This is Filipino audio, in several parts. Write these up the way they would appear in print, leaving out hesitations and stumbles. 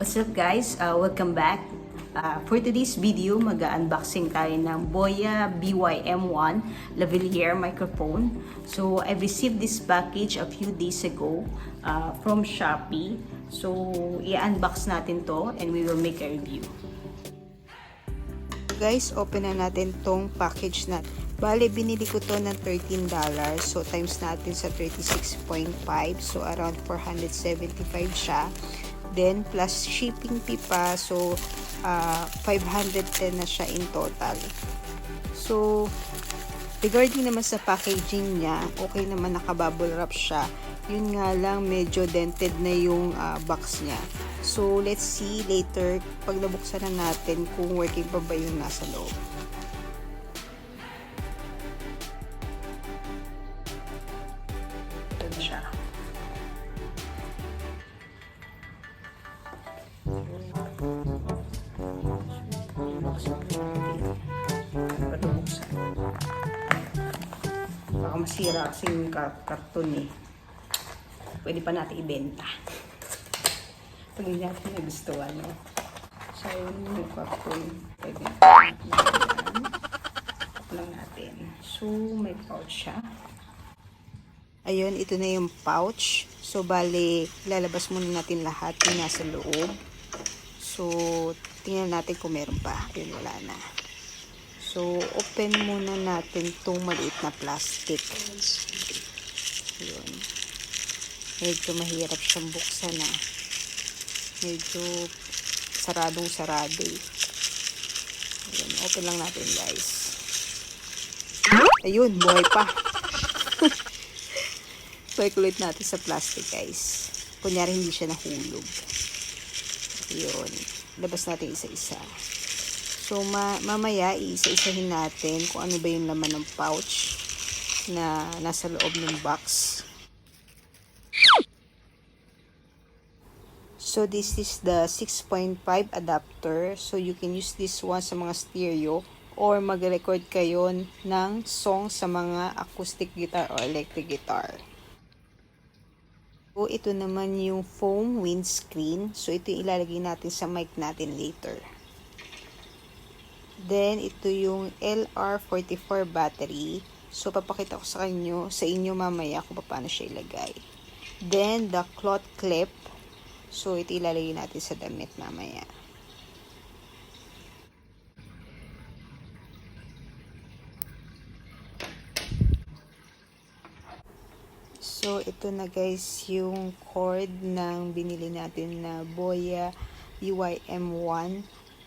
What's up guys? Welcome back. For today's video, mag-unboxing tayo ng BOYA BY-M1 Lavalier microphone. So, I received this package a few days ago from Shopee. So, i-unbox natin to and we will make a review. Guys, open na natin tong package na. Bale, binili ko to ng $13. So, times natin sa 36.5. So, around 475 siya. Then, plus shipping fee pa. So, 510 na siya in total. So, regarding naman sa packaging niya, okay naman, nakabubble wrap siya. Yun nga lang, medyo dented na yung box niya. So, let's see later, pag nabuksan na natin, kung working pa ba yung nasa loob. Ito na siya. Baka masira kasi yung karton eh. Pwede pa natin ibenta. Pag hindi natin nagustuhan, no? So, yung karton, pwede natin lang natin. So, may pouch siya. Ayun, ito na yung pouch. So, bale, lalabas muna natin lahat yung nasa loob. So, tingnan natin kung meron pa. Ayun, wala na. So, open muna natin itong maliit na plastic. Ayun. Medyo mahirap siyang buksan na. Medyo saradong-sarado eh. Ayun, open lang natin guys. Ayun, buhay pa. Kulit natin sa plastic guys. Kunyari hindi siya nahulog. Ayun. Labas natin isa-isa. So, mamaya isa-isahin natin kung ano ba yung laman ng pouch na nasa loob ng box. So, this is the 6.5 adapter. So, you can use this one sa mga stereo or mag-record kayo ng song sa mga acoustic guitar or electric guitar. So, ito naman yung foam windscreen. So, ito yung ilalagay natin sa mic natin later. Then, ito yung LR44 battery. So, papakita ko sa inyo mamaya kung paano siya ilagay. Then, the cloth clip. So, ito ilalagay natin sa damit mamaya. So, ito na guys yung cord ng binili natin na BOYA BY-M1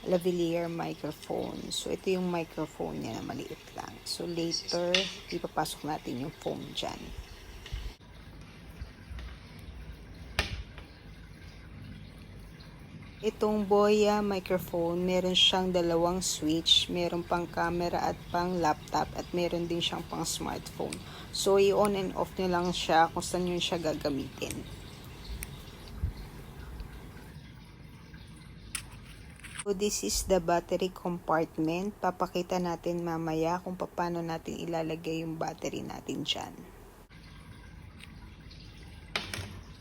Lavalier microphone. So, ito yung microphone niya na maliit lang. So, later, ipapasok natin yung foam dyan. Itong BOYA microphone, meron siyang dalawang switch. Meron pang camera at pang laptop. At meron din siyang pang smartphone. So, i-on and off nyo lang siya kung saan nyo siya gagamitin. So, this is the battery compartment. Papakita natin mamaya kung paano natin ilalagay yung battery natin dyan.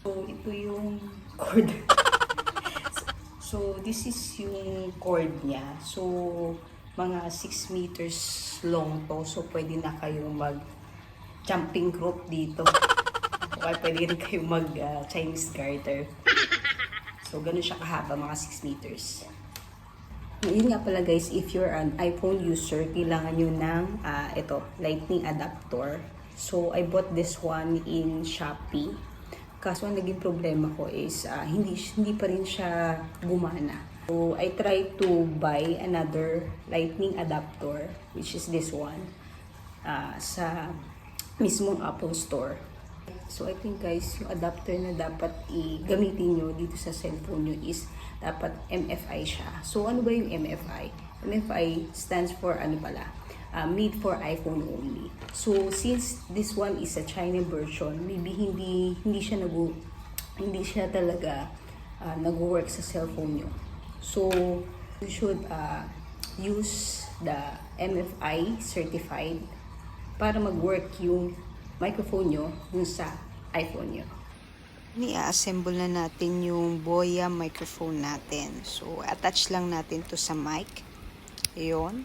So, ito yung cord. So, this is yung cord niya. So, mga 6 meters long to. So, pwede na kayong mag-jumping rope dito. O pwede rin kayong mag-Chinese garter. So, ganun siya kahaba, mga 6 meters. Yun nga pala guys, if you're an iPhone user, kailangan nyo ng ito, lightning adapter. So, I bought this one in Shopee. Kaso ang naging problema ko is hindi pa rin siya gumana. So, I tried to buy another lightning adapter, which is this one, sa mismong Apple Store. So, I think guys, yung adapter na dapat gamitin nyo dito sa cellphone nyo is dapat MFI siya. So, ano ba yung MFI? MFI stands for made for iPhone only. So, since this one is a China version, maybe hindi siya talaga nag-work sa cellphone nyo. So, you should use the MFI certified para mag-work yung microphone nyo dun sa iPhone nyo. I-assemble na natin yung BOYA microphone natin. So, attach lang natin to sa mic. Ayun.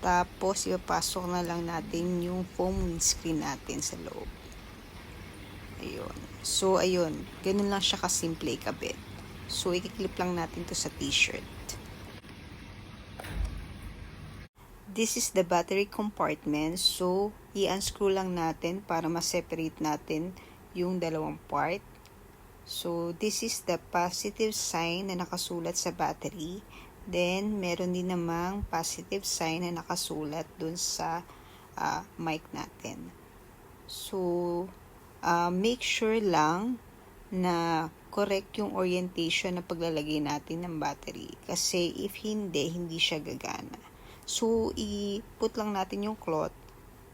Tapos, ipapasok na lang natin yung foam windscreen natin sa loob. Ayun. So, ayun. Ganun lang siya kasimple ikabit. So, ikiklip lang natin to sa t-shirt. This is the battery compartment. So, i-unscrew lang natin para ma-separate natin yung dalawang part. So, this is the positive sign na nakasulat sa battery. Then, meron din namang positive sign na nakasulat dun sa mic natin. So, make sure lang na correct yung orientation na paglalagay natin ng battery. Kasi if hindi, hindi siya gagana. So, i-put lang natin yung cloth.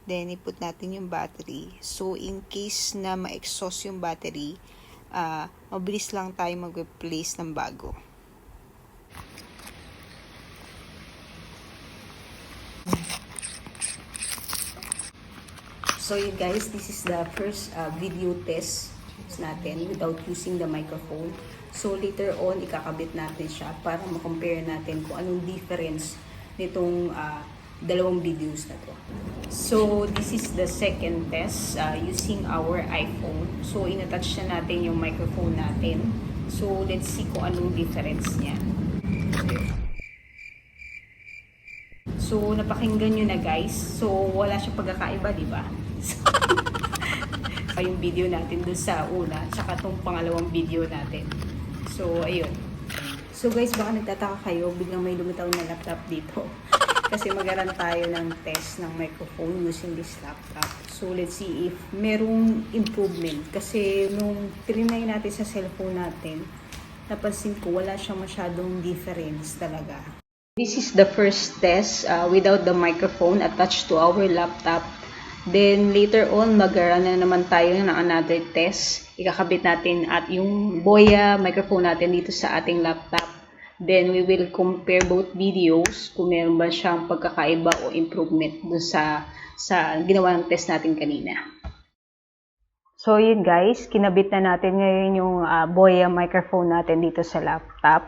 Then, i-put natin yung battery. So, in case na ma-exhaust yung battery, mabilis lang tayo mag-replace ng bago. So yun guys, this is the first video test natin without using the microphone. So later on, ikakabit natin siya para ma-compare natin kung anong difference nitong dalawang videos na to. So this is the second test using our iPhone. So in-attach na natin yung microphone natin. So let's see kung anong difference niya. So napakinggan nyo na guys. So wala siyang pagkakaiba, di ba? So, yung video natin dun sa una, tsaka tong pangalawang video natin. So ayun. So guys, baka nagtataka kayo, biglang may lumitaw na laptop dito. Kasi mag-aran tayo ng test ng microphone using this laptop. So, let's see if merong improvement. Kasi nung trinay natin sa cellphone natin, napansin ko wala siyang masyadong difference talaga. This is the first test without the microphone attached to our laptop. Then, later on, mag-aran na naman tayo ng another test. Ikakabit natin at yung BOYA microphone natin dito sa ating laptop. Then, we will compare both videos kung meron ba siyang pagkakaiba o improvement dun sa ginawa ng test natin kanina. So, yun guys, kinabit na natin ngayon yung BOYA microphone natin dito sa laptop.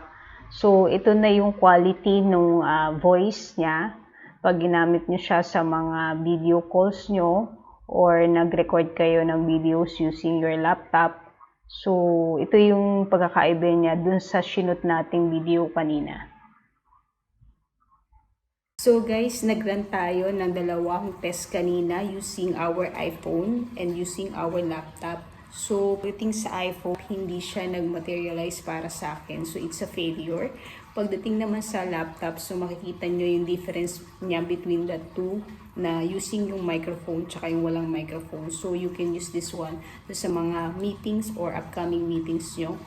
So, ito na yung quality ng voice niya pag ginamit nyo siya sa mga video calls nyo or nag-record kayo ng videos using your laptop. So, ito yung pagkakaiba niya dun sa sinut nating video kanina. So guys, nag-run tayo ng dalawang test kanina using our iPhone and using our laptop. So, pagdating sa iPhone, hindi siya nag-materialize para sa akin. So, it's a failure. Pagdating naman sa laptop, so makikita nyo yung difference niya between the two na using yung microphone tsaka yung walang microphone. So, you can use this one sa mga meetings or upcoming meetings nyo.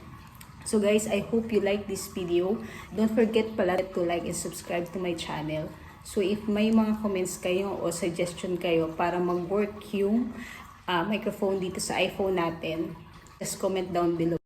So guys, I hope you like this video. Don't forget pala to like and subscribe to my channel. So if may mga comments kayo o suggestion kayo para mag-work yung microphone dito sa iPhone natin, just comment down below.